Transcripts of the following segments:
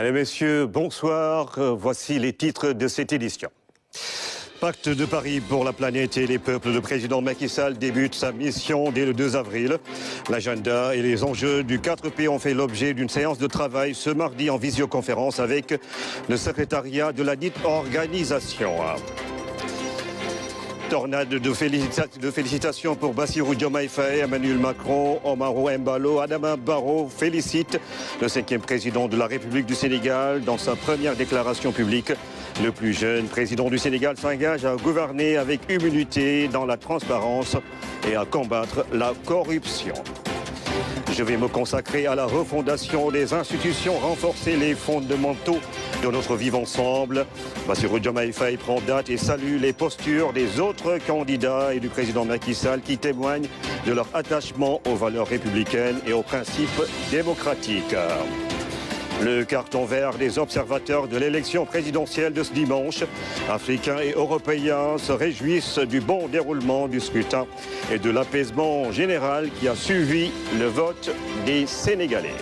Mesdames, Messieurs, bonsoir. Voici les titres de cette édition. Pacte de Paris pour la planète et les peuples. Le président Macky Sall débute sa mission dès le 2 avril. L'agenda et les enjeux du 4P ont fait l'objet d'une séance de travail ce mardi en visioconférence avec le secrétariat de la dite organisation. Tornade de félicitations pour Bassirou Diomaye Faye, Emmanuel Macron, Omaro Embalo. Adama Barrow félicite le 5e président de la République du Sénégal dans sa première déclaration publique. Le plus jeune président du Sénégal s'engage à gouverner avec humilité dans la transparence et à combattre la corruption. Je vais me consacrer à la refondation des institutions, renforcer les fondamentaux de notre vivre ensemble. Bassirou Diomaye Faye prend date et salue les postures des autres candidats et du président Macky Sall qui témoignent de leur attachement aux valeurs républicaines et aux principes démocratiques. Le carton vert des observateurs de l'élection présidentielle de ce dimanche. Africains et Européens se réjouissent du bon déroulement du scrutin et de l'apaisement général qui a suivi le vote des Sénégalais.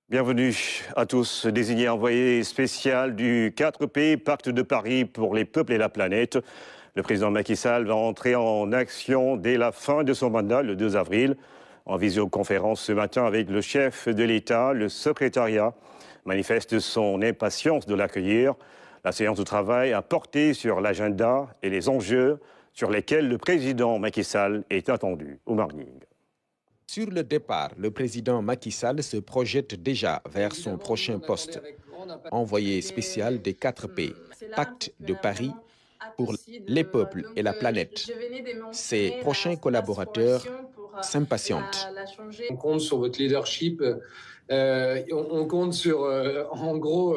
Bienvenue à tous. Désigné envoyé spécial du 4P, Pacte de Paris pour les peuples et la planète. Le président Macky Sall va entrer en action dès la fin de son mandat, le 2 avril. En visioconférence ce matin avec le chef de l'État, le secrétariat manifeste son impatience de l'accueillir. La séance de travail a porté sur l'agenda et les enjeux sur lesquels le président Macky Sall est attendu. Oumar Nying. Sur le départ, le président Macky Sall se projette déjà vers son prochain poste. Envoyé spécial des 4P, Pacte de Paris pour les peuples et la planète. Ses prochains collaborateurs s'impatientent. On compte sur votre leadership, on compte sur, en gros,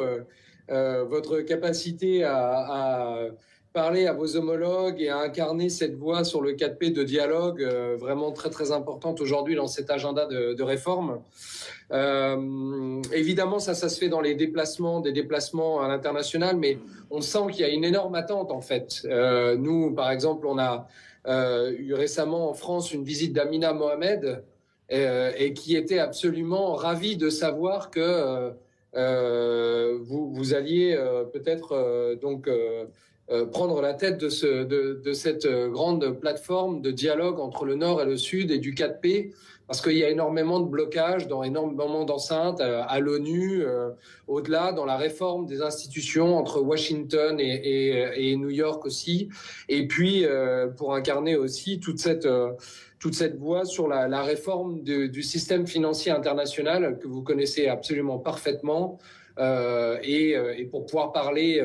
votre capacité à parler à vos homologues et à incarner cette voie sur le 4P de dialogue, vraiment très très importante aujourd'hui dans cet agenda de réforme. Évidemment, ça se fait dans les déplacements à l'international, mais on sent qu'il y a une énorme attente en fait. Nous, par exemple, on a eu récemment en France une visite d'Amina Mohamed et qui était absolument ravie de savoir que vous alliez peut-être prendre la tête de cette grande plateforme de dialogue entre le Nord et le Sud et du 4P, parce qu'il y a énormément de blocages dans énormément d'enceintes à l'ONU, au-delà, dans la réforme des institutions entre Washington et New York aussi, et puis pour incarner aussi toute cette voie sur la réforme du système financier international que vous connaissez absolument parfaitement, et pour pouvoir parler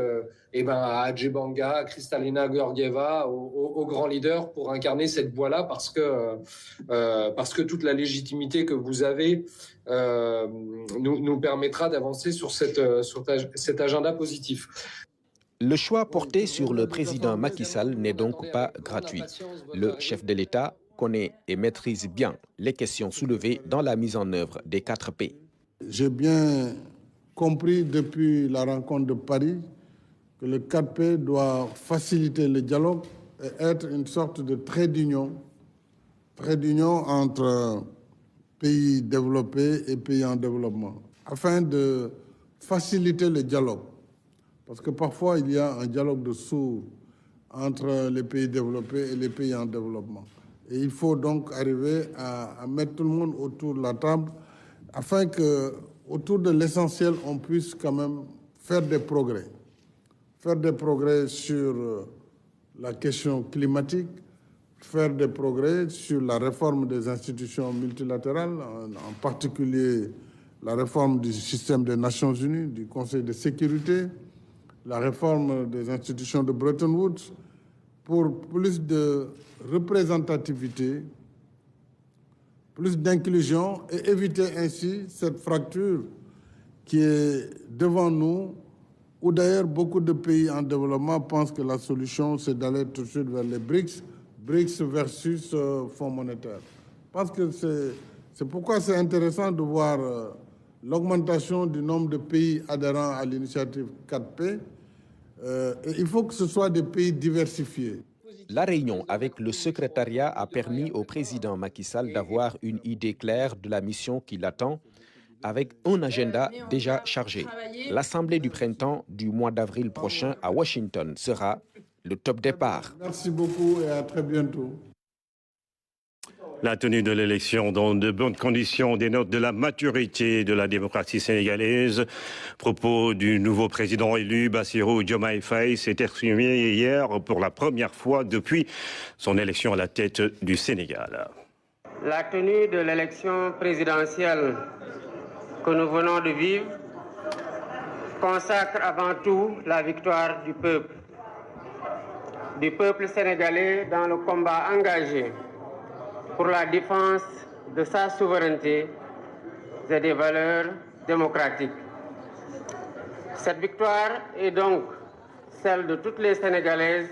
à Ajay Banga, à Kristalina Georgieva, aux grands leaders pour incarner cette voie-là, parce que toute la légitimité que vous avez nous permettra d'avancer sur cet agenda positif. Le choix porté sur le président Macky Sall n'est donc pas gratuit. Le chef de l'État connaît et maîtrise bien les questions soulevées dans la mise en œuvre des 4P. J'ai bien compris depuis la rencontre de Paris que le 4P doit faciliter le dialogue et être une sorte de trait d'union entre pays développés et pays en développement, afin de faciliter le dialogue. Parce que parfois, il y a un dialogue de sourds entre les pays développés et les pays en développement. Et il faut donc arriver à mettre tout le monde autour de la table afin que, autour de l'essentiel, on puisse quand même faire des progrès. Faire des progrès sur la question climatique, faire des progrès sur la réforme des institutions multilatérales, en particulier la réforme du système des Nations Unies, du Conseil de sécurité, la réforme des institutions de Bretton Woods, pour plus de représentativité, plus d'inclusion et éviter ainsi cette fracture qui est devant nous, où d'ailleurs beaucoup de pays en développement pensent que la solution c'est d'aller tout de suite vers les BRICS versus Fonds monétaire. Parce que c'est pourquoi c'est intéressant de voir l'augmentation du nombre de pays adhérents à l'initiative 4P. Et il faut que ce soit des pays diversifiés. La réunion avec le secrétariat a permis au président Macky Sall d'avoir une idée claire de la mission qui l'attend, avec un agenda déjà chargé. L'Assemblée du printemps du mois d'avril prochain à Washington sera le top départ. Merci beaucoup et à très bientôt. La tenue de l'élection dans de bonnes conditions dénote de la maturité de la démocratie sénégalaise. Propos du nouveau président élu, Bassirou Diomaye Faye, s'est exprimé hier pour la première fois depuis son élection à la tête du Sénégal. La tenue de l'élection présidentielle que nous venons de vivre consacre avant tout la victoire du peuple sénégalais dans le combat engagé pour la défense de sa souveraineté et des valeurs démocratiques. Cette victoire est donc celle de toutes les Sénégalaises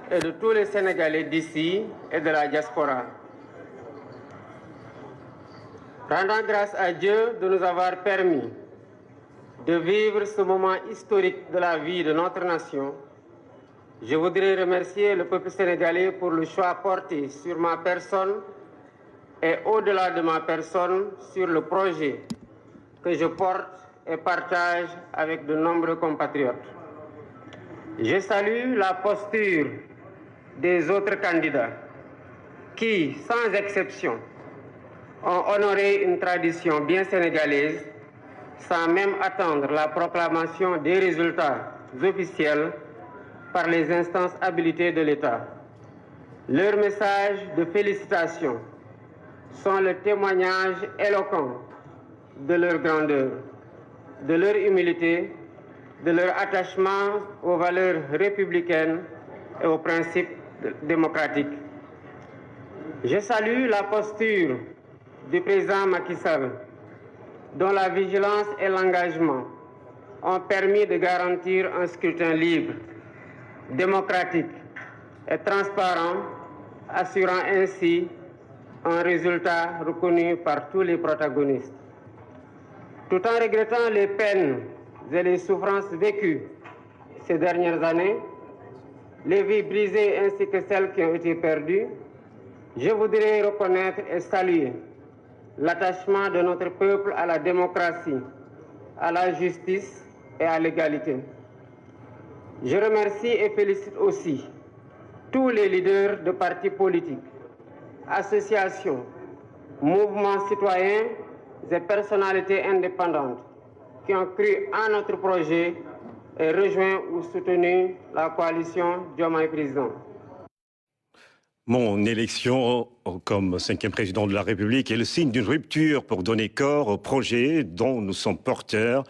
et de tous les Sénégalais d'ici et de la diaspora. Rendant grâce à Dieu de nous avoir permis de vivre ce moment historique de la vie de notre nation, je voudrais remercier le peuple sénégalais pour le choix porté sur ma personne et au-delà de ma personne sur le projet que je porte et partage avec de nombreux compatriotes. Je salue la posture des autres candidats qui, sans exception, ont honoré une tradition bien sénégalaise sans même attendre la proclamation des résultats officiels par les instances habilitées de l'État. Leurs messages de félicitations sont le témoignage éloquent de leur grandeur, de leur humilité, de leur attachement aux valeurs républicaines et aux principes démocratiques. Je salue la posture du président Macky Sall, dont la vigilance et l'engagement ont permis de garantir un scrutin libre, démocratique et transparent, assurant ainsi un résultat reconnu par tous les protagonistes. Tout en regrettant les peines et les souffrances vécues ces dernières années, les vies brisées ainsi que celles qui ont été perdues, je voudrais reconnaître et saluer l'attachement de notre peuple à la démocratie, à la justice et à l'égalité. Je remercie et félicite aussi tous les leaders de partis politiques, associations, mouvements citoyens et personnalités indépendantes qui ont cru en notre projet et rejoint ou soutenu la coalition Diomaye Président. Mon élection comme 5e président de la République est le signe d'une rupture pour donner corps au projet dont nous sommes porteurs.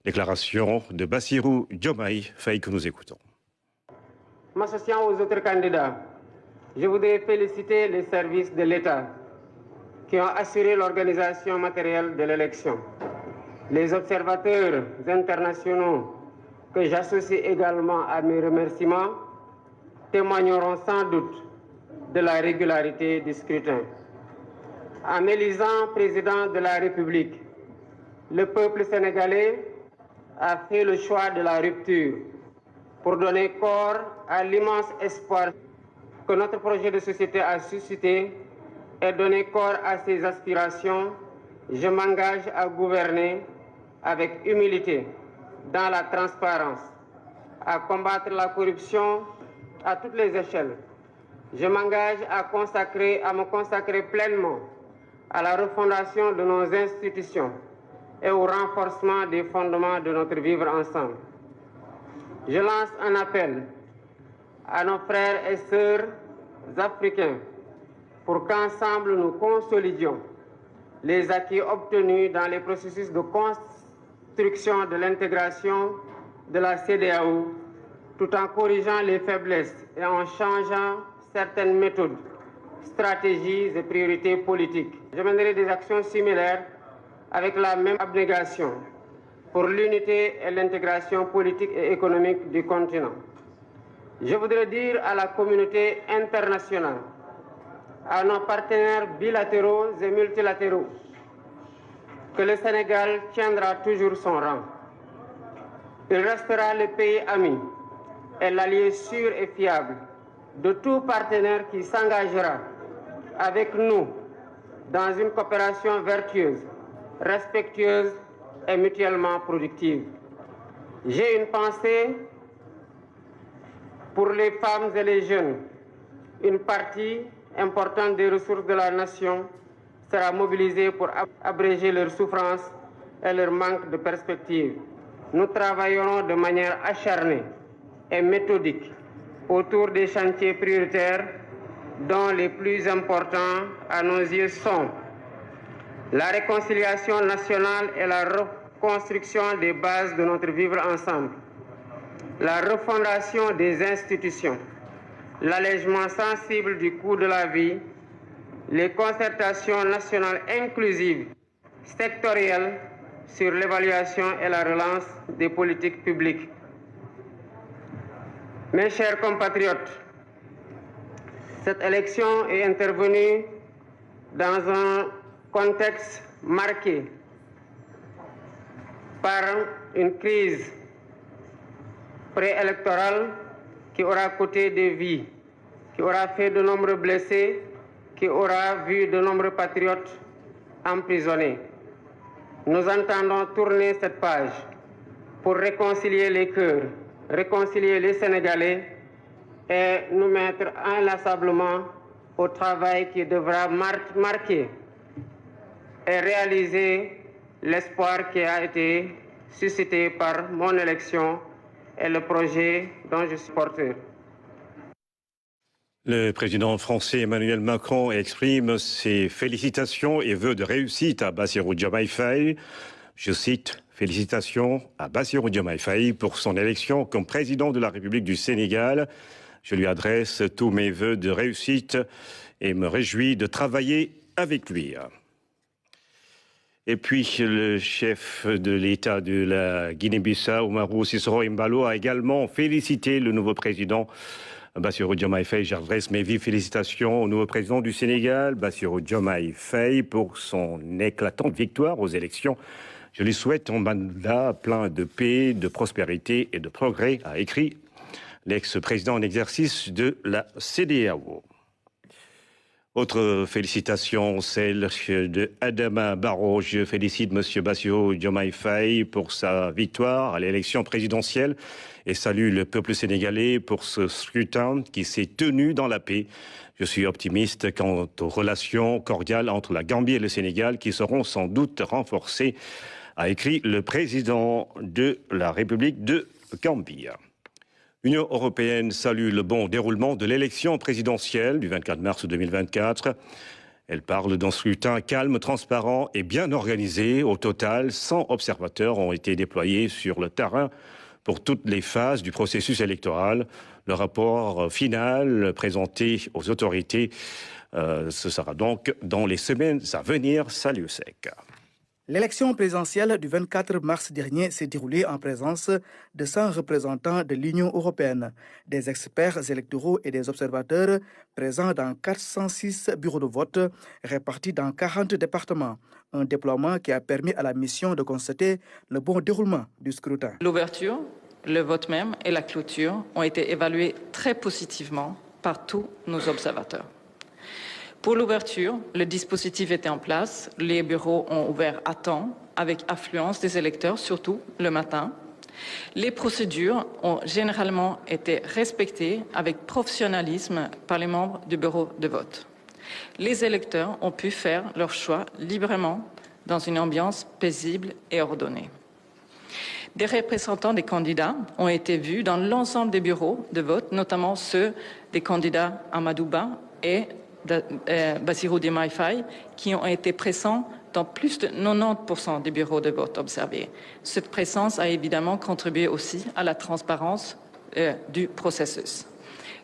Déclaration de Bassirou Diomaye Faye que nous écoutons. M'associant aux autres candidats, je voudrais féliciter les services de l'État qui ont assuré l'organisation matérielle de l'élection. Les observateurs internationaux que j'associe également à mes remerciements témoigneront sans doute de la régularité du scrutin. En m'élisant président de la République, le peuple sénégalais a fait le choix de la rupture pour donner corps à l'immense espoir que notre projet de société a suscité et donner corps à ses aspirations. Je m'engage à gouverner avec humilité, dans la transparence, à combattre la corruption à toutes les échelles. Je m'engage à me consacrer pleinement à la refondation de nos institutions et au renforcement des fondements de notre vivre ensemble. Je lance un appel à nos frères et sœurs africains pour qu'ensemble nous consolidions les acquis obtenus dans les processus de construction de l'intégration de la CEDEAO, tout en corrigeant les faiblesses et en changeant certaines méthodes, stratégies et priorités politiques. Je mènerai des actions similaires avec la même abnégation pour l'unité et l'intégration politique et économique du continent. Je voudrais dire à la communauté internationale, à nos partenaires bilatéraux et multilatéraux, que le Sénégal tiendra toujours son rang. Il restera le pays ami et l'allié sûr et fiable de tout partenaire qui s'engagera avec nous dans une coopération vertueuse, respectueuse et mutuellement productive. J'ai une pensée pour les femmes et les jeunes. Une partie importante des ressources de la nation sera mobilisée pour abréger leurs souffrances et leur manque de perspective. Nous travaillerons de manière acharnée et méthodique autour des chantiers prioritaires dont les plus importants à nos yeux sont la réconciliation nationale et la reconstruction des bases de notre vivre ensemble, la refondation des institutions, l'allègement sensible du coût de la vie, les concertations nationales inclusives, sectorielles sur l'évaluation et la relance des politiques publiques. Mes chers compatriotes, cette élection est intervenue dans un contexte marqué par une crise préélectorale qui aura coûté des vies, qui aura fait de nombreux blessés, qui aura vu de nombreux patriotes emprisonnés. Nous entendons tourner cette page pour réconcilier les cœurs, réconcilier les Sénégalais et nous mettre inlassablement au travail qui devra marquer et réaliser l'espoir qui a été suscité par mon élection et le projet dont je suis porteur. Le président français Emmanuel Macron exprime ses félicitations et vœux de réussite à Bassirou Diomaye Faye. Je cite, « Félicitations à Bassirou Diomaye Faye pour son élection comme président de la République du Sénégal. Je lui adresse tous mes vœux de réussite et me réjouis de travailler avec lui. » Et puis, le chef de l'État de la Guinée-Bissau, Umaru Sissoco Embalo, a également félicité le nouveau président Bassirou Diomaye Faye. J'adresse mes vives félicitations au nouveau président du Sénégal, Bassirou Diomaye Faye, pour son éclatante victoire aux élections. Je lui souhaite un mandat plein de paix, de prospérité et de progrès, a écrit l'ex-président en exercice de la CEDEAO. Autre félicitation, celle de Adama Barrow. Je félicite M. Bassirou Diomaye Faye pour sa victoire à l'élection présidentielle et salue le peuple sénégalais pour ce scrutin qui s'est tenu dans la paix. Je suis optimiste quant aux relations cordiales entre la Gambie et le Sénégal qui seront sans doute renforcées, a écrit le président de la République de Gambie. L'Union européenne salue le bon déroulement de l'élection présidentielle du 24 mars 2024. Elle parle d'un scrutin calme, transparent et bien organisé. Au total, 100 observateurs ont été déployés sur le terrain pour toutes les phases du processus électoral. Le rapport final présenté aux autorités, ce sera donc dans les semaines à venir. Salut sec. L'élection présidentielle du 24 mars dernier s'est déroulée en présence de 100 représentants de l'Union européenne, des experts électoraux et des observateurs présents dans 406 bureaux de vote répartis dans 40 départements. Un déploiement qui a permis à la mission de constater le bon déroulement du scrutin. L'ouverture, le vote même et la clôture ont été évalués très positivement par tous nos observateurs. Pour l'ouverture, le dispositif était en place, les bureaux ont ouvert à temps, avec affluence des électeurs, surtout le matin. Les procédures ont généralement été respectées avec professionnalisme par les membres du bureau de vote. Les électeurs ont pu faire leur choix librement dans une ambiance paisible et ordonnée. Des représentants des candidats ont été vus dans l'ensemble des bureaux de vote, notamment ceux des candidats Amadou Ba et Bassirou Diomaye Faye, qui ont été présents dans plus de 90% des bureaux de vote observés. Cette présence a évidemment contribué aussi à la transparence du processus.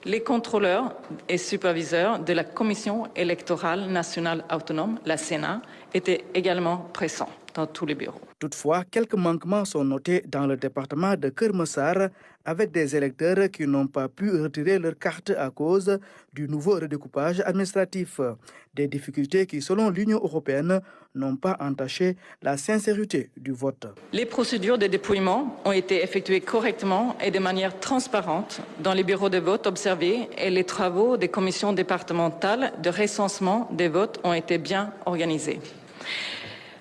Les contrôleurs et superviseurs de la Commission électorale nationale autonome, la Sénat, étaient également présents. dans tous les bureaux. Toutefois, quelques manquements sont notés dans le département de Keur Massar avec des électeurs qui n'ont pas pu retirer leur carte à cause du nouveau redécoupage administratif. Des difficultés qui, selon l'Union européenne, n'ont pas entaché la sincérité du vote. Les procédures de dépouillement ont été effectuées correctement et de manière transparente dans les bureaux de vote observés et les travaux des commissions départementales de recensement des votes ont été bien organisés.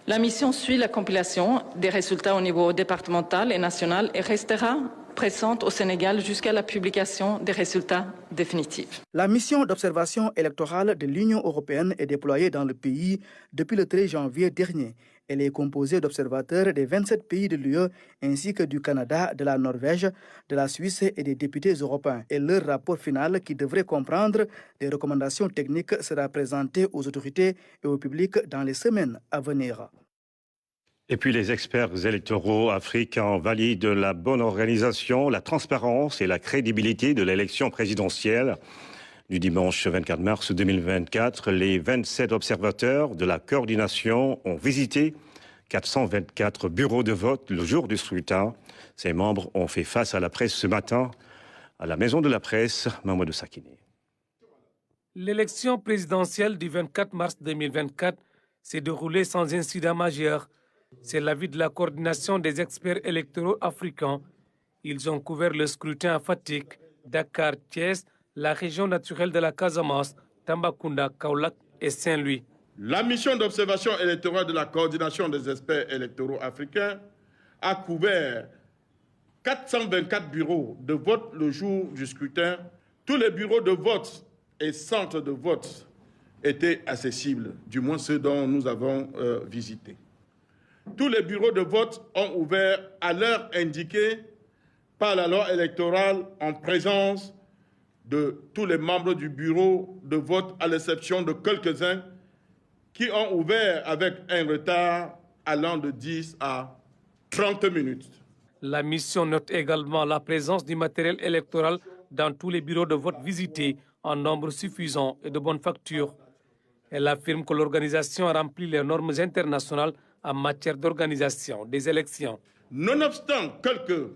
La mission suit la compilation des résultats au niveau départemental et national et restera présente au Sénégal jusqu'à la publication des résultats définitifs. La mission d'observation électorale de l'Union européenne est déployée dans le pays depuis le 13 janvier dernier. Elle est composée d'observateurs des 27 pays de l'UE ainsi que du Canada, de la Norvège, de la Suisse et des députés européens. Et leur rapport final, qui devrait comprendre des recommandations techniques, sera présenté aux autorités et au public dans les semaines à venir. Et puis les experts électoraux africains valident la bonne organisation, la transparence et la crédibilité de l'élection présidentielle du dimanche 24 mars 2024. Les 27 observateurs de la coordination ont visité 424 bureaux de vote le jour du scrutin. Ces membres ont fait face à la presse ce matin à la Maison de la Presse, Mamadou Sakine. L'élection présidentielle du 24 mars 2024 s'est déroulée sans incident majeur. C'est l'avis de la coordination des experts électoraux africains. Ils ont couvert le scrutin à Fatick, Dakar, Thiès, la région naturelle de la Casamance, Tambacounda, Kaolack et Saint-Louis. La mission d'observation électorale de la coordination des experts électoraux africains a couvert 424 bureaux de vote le jour du scrutin. Tous les bureaux de vote et centres de vote étaient accessibles, du moins ceux dont nous avons visité. Tous les bureaux de vote ont ouvert à l'heure indiquée par la loi électorale en présence de tous les membres du bureau de vote, à l'exception de quelques-uns qui ont ouvert avec un retard allant de 10 à 30 minutes. La mission note également la présence du matériel électoral dans tous les bureaux de vote visités en nombre suffisant et de bonne facture. Elle affirme que l'organisation a rempli les normes internationales en matière d'organisation des élections. Nonobstant quelques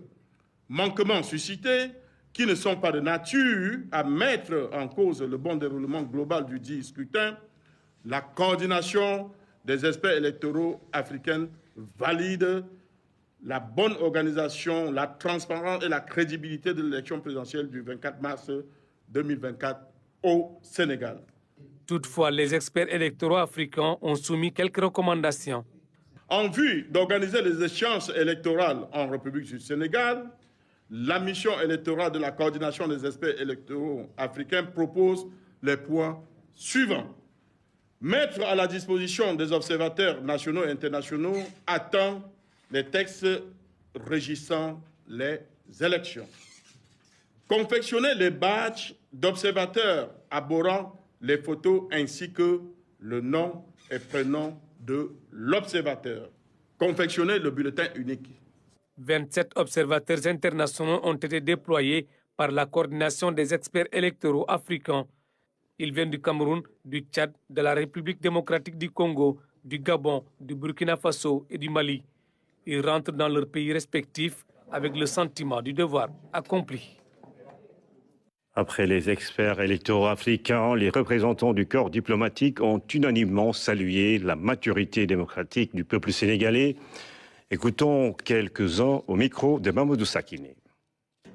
manquements suscités qui ne sont pas de nature à mettre en cause le bon déroulement global du dit scrutin, la coordination des experts électoraux africains valide la bonne organisation, la transparence et la crédibilité de l'élection présidentielle du 24 mars 2024 au Sénégal. Toutefois, les experts électoraux africains ont soumis quelques recommandations. En vue d'organiser les échéances électorales en République du Sénégal, la mission électorale de la coordination des experts électoraux africains propose les points suivants. Mettre à la disposition des observateurs nationaux et internationaux à temps les textes régissant les élections. Confectionner les badges d'observateurs abordant les photos ainsi que le nom et prénom de l'observateur. Confectionner le bulletin unique. 27 observateurs internationaux ont été déployés par la coordination des experts électoraux africains. Ils viennent du Cameroun, du Tchad, de la République démocratique du Congo, du Gabon, du Burkina Faso et du Mali. Ils rentrent dans leurs pays respectifs avec le sentiment du devoir accompli. Après les experts électoraux africains, les représentants du corps diplomatique ont unanimement salué la maturité démocratique du peuple sénégalais. Écoutons quelques-uns au micro de Mamadou Sakine.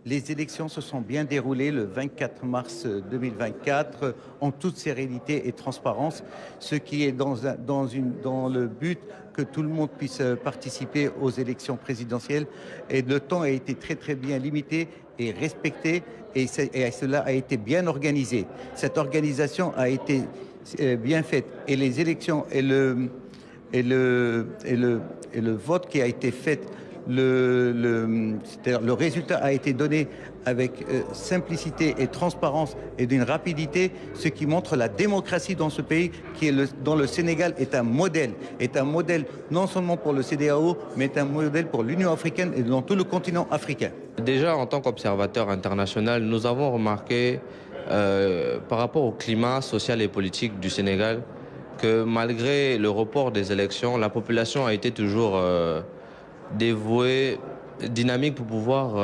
Les élections se sont bien déroulées le 24 mars 2024 en toute sérénité et transparence, ce qui est dans le but que tout le monde puisse participer aux élections présidentielles. Et le temps a été très bien limité et respecté et cela a été bien organisé. Cette organisation a été bien faite et les élections et le vote qui a été fait, le résultat a été donné avec simplicité et transparence et d'une rapidité, ce qui montre la démocratie dans ce pays, dont le Sénégal est un modèle non seulement pour le CEDEAO, mais est un modèle pour l'Union africaine et dans tout le continent africain. Déjà, en tant qu'observateur international, nous avons remarqué par rapport au climat social et politique du Sénégal, que malgré le report des élections, la population a été toujours dévouée, dynamique pour pouvoir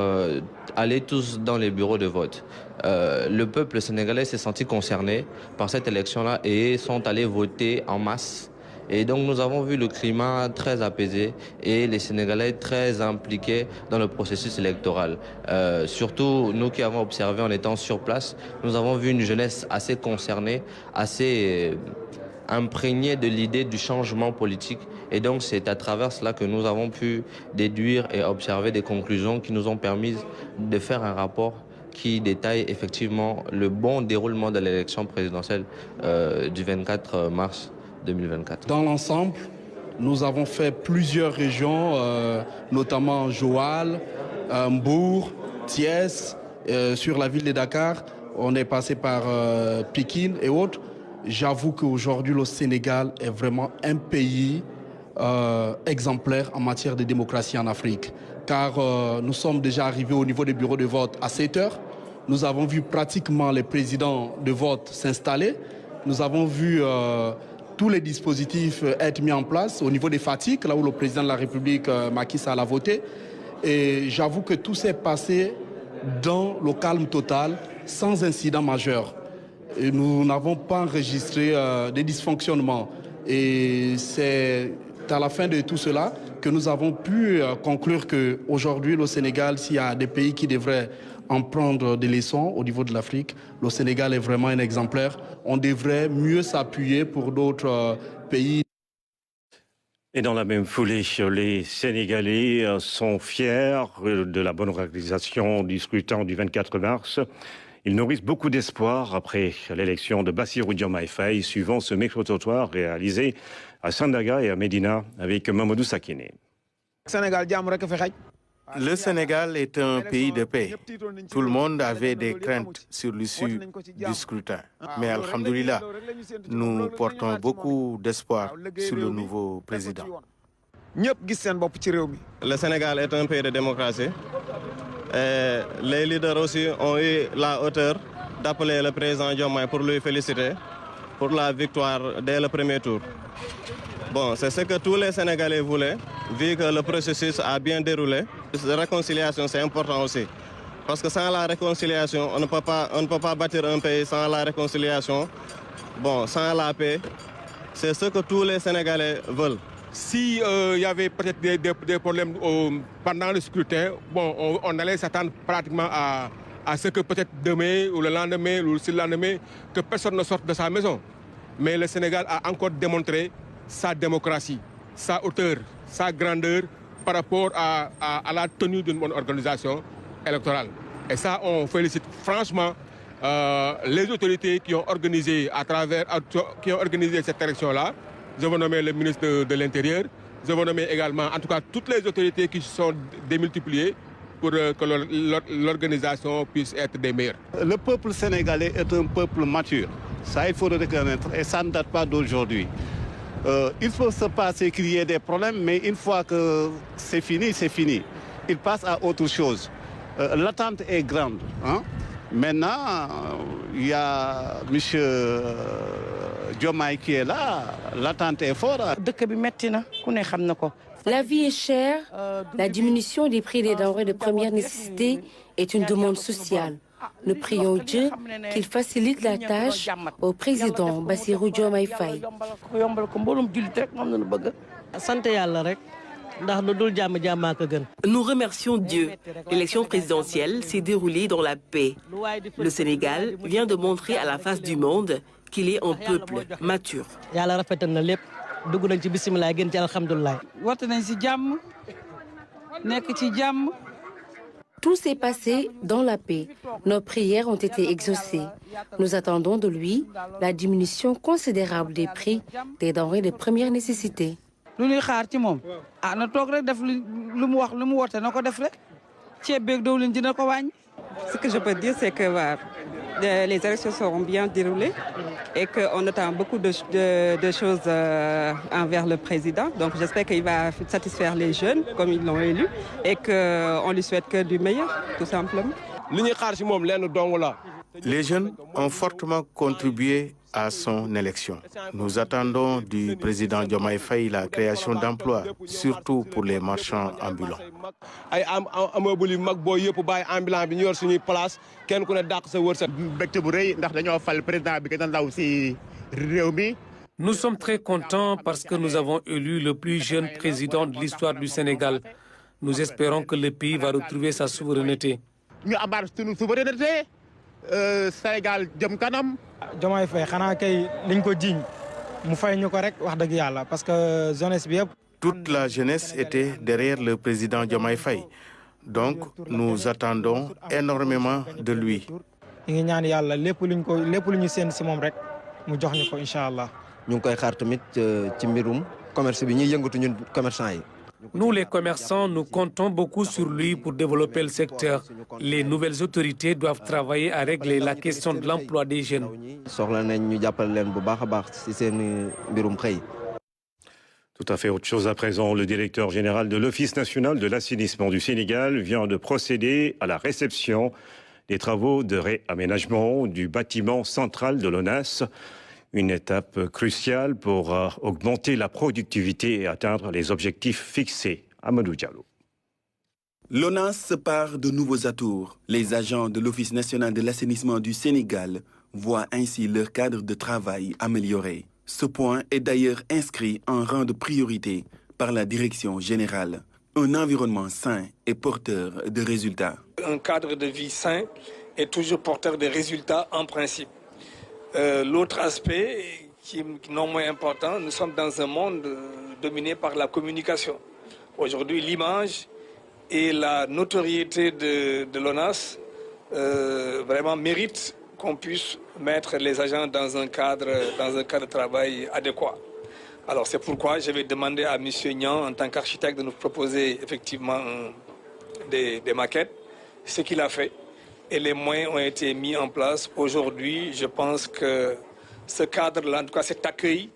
aller tous dans les bureaux de vote. Le peuple sénégalais s'est senti concerné par cette élection-là et sont allés voter en masse. Et donc nous avons vu le climat très apaisé et les Sénégalais très impliqués dans le processus électoral. Surtout nous qui avons observé en étant sur place, nous avons vu une jeunesse assez concernée, assez imprégnée de l'idée du changement politique. Et donc c'est à travers cela que nous avons pu déduire et observer des conclusions qui nous ont permis de faire un rapport qui détaille effectivement le bon déroulement de l'élection présidentielle du 24 mars 2024. Dans l'ensemble, nous avons fait plusieurs régions, notamment Joal, Mbour, Thiès, sur la ville de Dakar. On est passé par Pikine et autres. J'avoue qu'aujourd'hui, le Sénégal est vraiment un pays exemplaire en matière de démocratie en Afrique. Car nous sommes déjà arrivés au niveau des bureaux de vote à 7 heures. Nous avons vu pratiquement les présidents de vote s'installer. Nous avons vu tous les dispositifs être mis en place au niveau des fatigues, là où le président de la République, Macky Sall, a voté. Et j'avoue que tout s'est passé dans le calme total, sans incident majeur. Et nous n'avons pas enregistré des dysfonctionnements. Et c'est à la fin de tout cela que nous avons pu conclure qu'aujourd'hui, le Sénégal, s'il y a des pays qui devraient en prendre des leçons au niveau de l'Afrique, le Sénégal est vraiment un exemplaire. On devrait mieux s'appuyer pour d'autres pays. Et dans la même foulée, les Sénégalais sont fiers de la bonne organisation du scrutin du 24 mars. Ils nourrissent beaucoup d'espoir après l'élection de Bassirou Diomaye Faye, suivant ce micro-trottoir réalisé à Sandaga et à Médina avec Mamadou Sakine. Le Sénégal est un pays de paix. Tout le monde avait des craintes sur l'issue du scrutin. Mais alhamdoulilah, nous portons beaucoup d'espoir sur le nouveau président. Le Sénégal est un pays de démocratie. Et les leaders aussi ont eu la hauteur d'appeler le président Diomaye pour lui féliciter pour la victoire dès le premier tour. Bon, c'est ce que tous les Sénégalais voulaient, vu que le processus a bien déroulé. La réconciliation, c'est important aussi. Parce que sans la réconciliation, on ne peut pas bâtir un pays sans la réconciliation. Bon, sans la paix, c'est ce que tous les Sénégalais veulent. Si y avait peut-être des problèmes pendant le scrutin, bon, on allait s'attendre pratiquement à ce que peut-être demain ou le lendemain ou le lendemain, que personne ne sorte de sa maison. Mais le Sénégal a encore démontré sa démocratie, sa hauteur, sa grandeur par rapport à la tenue d'une bonne organisation électorale. Et ça, on félicite franchement les autorités qui ont organisé cette élection-là. Je veux nommer le ministre de l'Intérieur. Je veux nommer également, en tout cas, toutes les autorités qui sont démultipliées pour que l'organisation puisse être des meilleures. Le peuple sénégalais est un peuple mature. Ça, il faut le reconnaître. Et ça ne date pas d'aujourd'hui. Il faut se passer qu'il y ait des problèmes, mais une fois que c'est fini, c'est fini. Il passe à autre chose. L'attente est grande. Hein? Maintenant, il y a M. Diomaye qui est là. L'attente est forte. La vie est chère. La diminution des prix des denrées de première nécessité est une demande sociale. Nous prions Dieu qu'il facilite la tâche au président Bassirou Diomaye Faye. Nous remercions Dieu. L'élection présidentielle s'est déroulée dans la paix. Le Sénégal vient de montrer à la face du monde qu'il est un peuple mature. Tout s'est passé dans la paix. Nos prières ont été exaucées. Nous attendons de lui la diminution considérable des prix des denrées de première nécessité. Ce que je peux dire, c'est que les élections seront bien déroulées et qu'on attend beaucoup de choses envers le président. Donc j'espère qu'il va satisfaire les jeunes comme ils l'ont élu et qu'on lui souhaite que du meilleur, tout simplement. Les jeunes ont fortement contribué à son élection. Nous attendons du président Diomaye Faye la création d'emplois, surtout pour les marchands ambulants. Nous sommes très contents parce que nous avons élu le plus jeune président de l'histoire du Sénégal. Nous espérons que le pays va retrouver sa souveraineté. Diomaye Faye xanaa kay liñ ko jiiñ mu fay ñu ko rek wax dëgg yàlla parce que jeunesse bi yëpp. Toute la jeunesse était derrière le président Diomaye Faye. Donc nous attendons énormément de lui. ñu ngi ñaan yàlla lépp lu ñu seen si moom rek mu jox ñu ko incha allah. ñu ngi koy xaar tamit ci mbirum commerce bi ñuy yëngatu ñun commerçant yi. Nous, les commerçants, nous comptons beaucoup sur lui pour développer le secteur. Les nouvelles autorités doivent travailler à régler la question de l'emploi des jeunes. Tout à fait autre chose à présent. Le directeur général de l'Office national de l'assainissement du Sénégal vient de procéder à la réception des travaux de réaménagement du bâtiment central de l'ONAS. Une étape cruciale pour augmenter la productivité et atteindre les objectifs fixés. Amadou Diallo. L'ONAS se part de nouveaux atours. Les agents de l'Office national de l'assainissement du Sénégal voient ainsi leur cadre de travail amélioré. Ce point est d'ailleurs inscrit en rang de priorité par la direction générale. Un environnement sain et porteur de résultats. Un cadre de vie sain est toujours porteur de résultats en principe. L'autre aspect, qui est non moins important, nous sommes dans un monde dominé par la communication. Aujourd'hui, l'image et la notoriété de l'ONAS vraiment méritent qu'on puisse mettre les agents dans un cadre de travail adéquat. Alors c'est pourquoi je vais demander à M. Niang, en tant qu'architecte, de nous proposer effectivement des maquettes, ce qu'il a fait. Et les moyens ont été mis en place. Aujourd'hui, je pense que ce cadre-là, en tout cas cet accueil,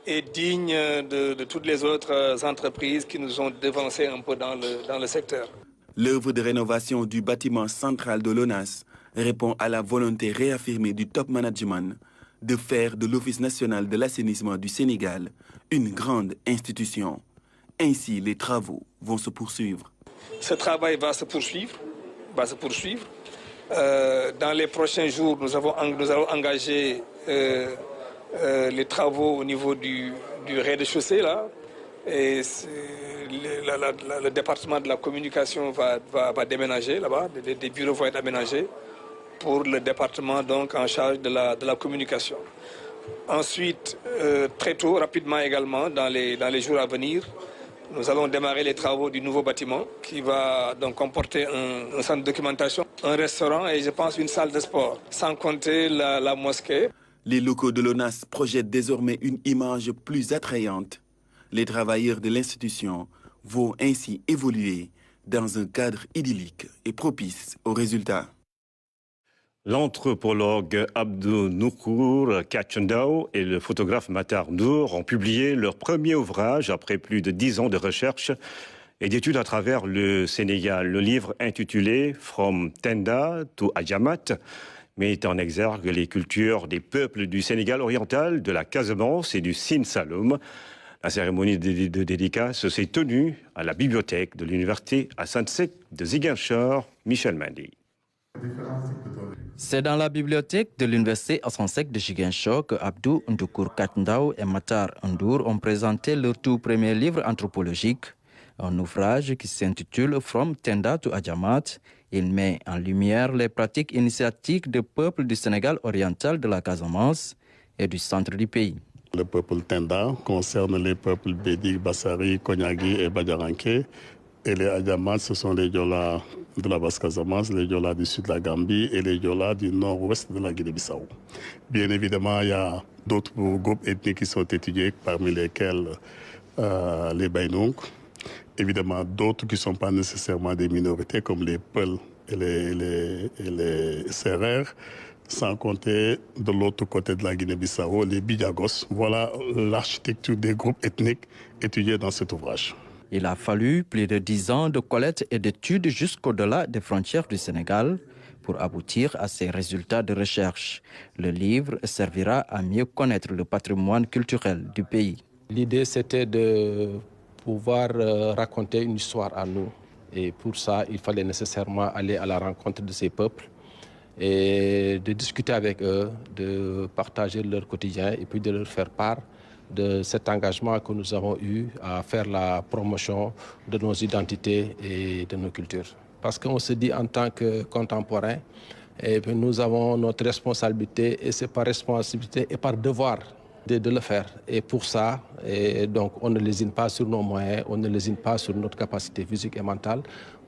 est digne de toutes les autres entreprises qui nous ont devancés un peu dans le secteur. L'œuvre de rénovation du bâtiment central de l'ONAS répond à la volonté réaffirmée du top management de faire de l'Office national de l'assainissement du Sénégal une grande institution. Ainsi, les travaux vont se poursuivre. Ce travail va se poursuivre. Dans les prochains jours, nous allons engager les travaux au niveau du rez-de-chaussée. Et le département de la communication va déménager là-bas. Des bureaux vont être aménagés pour le département donc en charge de la communication. Ensuite, très tôt, rapidement également, dans les jours à venir, nous allons démarrer les travaux du nouveau bâtiment qui va donc comporter un centre de documentation, un restaurant et je pense une salle de sport, sans compter la mosquée. Les locaux de l'ONAS projettent désormais une image plus attrayante. Les travailleurs de l'institution vont ainsi évoluer dans un cadre idyllique et propice aux résultats. L'anthropologue Abdou Noukour Kachendao et le photographe Matar Ndour ont publié leur premier ouvrage après plus de 10 ans de recherche et d'études à travers le Sénégal. Le livre intitulé « From Tenda to Adjamat » met en exergue les cultures des peuples du Sénégal oriental, de la Casamance et du Sine Saloum. La cérémonie de dédicace s'est tenue à la bibliothèque de l'université Hassan Sek de Ziguinchor. Michel Mendy. C'est dans la bibliothèque de l'université Hassan Sek de Ziguinchor que Abdou Ndoukour Kachendao et Matar Ndour ont présenté leur tout premier livre anthropologique, un ouvrage qui s'intitule « From Tenda to Adjamat ». Il met en lumière les pratiques initiatiques des peuples du Sénégal oriental, de la Casamance et du centre du pays. Le peuple Tenda concerne les peuples Bédik, Bassari, Konyagi et Badiaranké. Et les Adjamat, ce sont les Diola de la Basse-Casamance, les Diola du sud de la Gambie et les Diola du nord-ouest de la Guinée-Bissau. Bien évidemment, il y a d'autres groupes ethniques qui sont étudiés, parmi lesquels les Baïnouk. Évidemment, d'autres qui ne sont pas nécessairement des minorités, comme les Peuls et les Sérères, sans compter de l'autre côté de la Guinée-Bissau, les Bidjagos. Voilà l'architecture des groupes ethniques étudiés dans cet ouvrage. Il a fallu plus de 10 ans de collecte et d'études jusqu'au-delà des frontières du Sénégal pour aboutir à ces résultats de recherche. Le livre servira à mieux connaître le patrimoine culturel du pays. L'idée, c'était de pouvoir raconter une histoire à nous. Et pour ça, il fallait nécessairement aller à la rencontre de ces peuples et de discuter avec eux, de partager leur quotidien et puis de leur faire part de cet engagement que nous avons eu à faire la promotion de nos identités et de nos cultures. Parce qu'on se dit en tant que contemporains, nous avons notre responsabilité et c'est par responsabilité et par devoir de le faire. Et pour ça, donc, on ne lésine pas sur nos moyens, on ne lésine pas sur notre capacité physique et mentale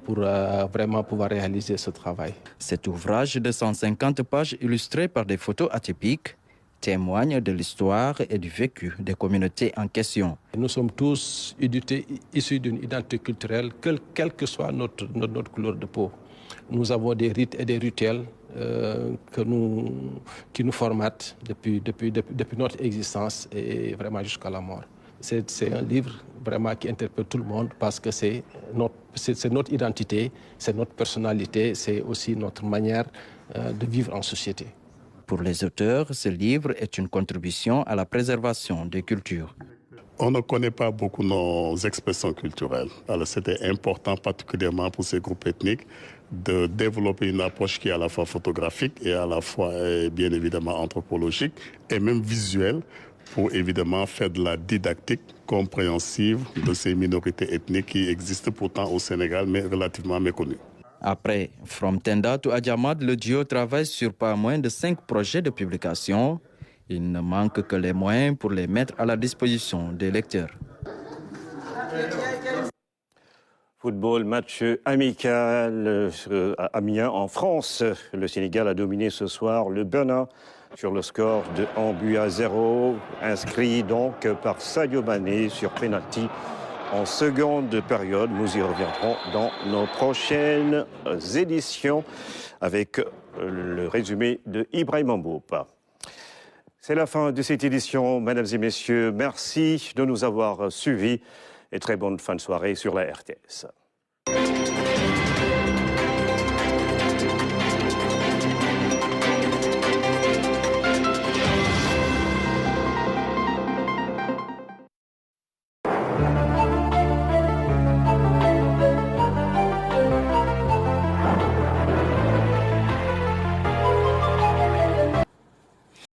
pour vraiment pouvoir réaliser ce travail. Cet ouvrage de 150 pages illustré par des photos atypiques témoigne de l'histoire et du vécu des communautés en question. Nous sommes tous issus d'une identité culturelle, quelle que soit notre couleur de peau. Nous avons des rites et des rituels qui nous formatent depuis notre existence et vraiment jusqu'à la mort. C'est un livre vraiment qui interpelle tout le monde parce que c'est notre identité, c'est notre personnalité, c'est aussi notre manière de vivre en société. Pour les auteurs, ce livre est une contribution à la préservation des cultures. On ne connaît pas beaucoup nos expressions culturelles. Alors c'était important, particulièrement pour ces groupes ethniques, de développer une approche qui est à la fois photographique et à la fois, bien évidemment, anthropologique et même visuelle pour évidemment faire de la didactique compréhensive de ces minorités ethniques qui existent pourtant au Sénégal, mais relativement méconnues. Après From Tenda to Adjamad, le duo travaille sur pas moins de 5 projets de publication. Il ne manque que les moyens pour les mettre à la disposition des lecteurs. Football, match amical à Amiens en France. Le Sénégal a dominé ce soir le Bénin sur le score de 1-0, inscrit donc par Sadio Mané sur penalty en seconde période. Nous y reviendrons dans nos prochaines éditions avec le résumé de Ibrahim Mboup. C'est la fin de cette édition, mesdames et messieurs. Merci de nous avoir suivis et très bonne fin de soirée sur la RTS.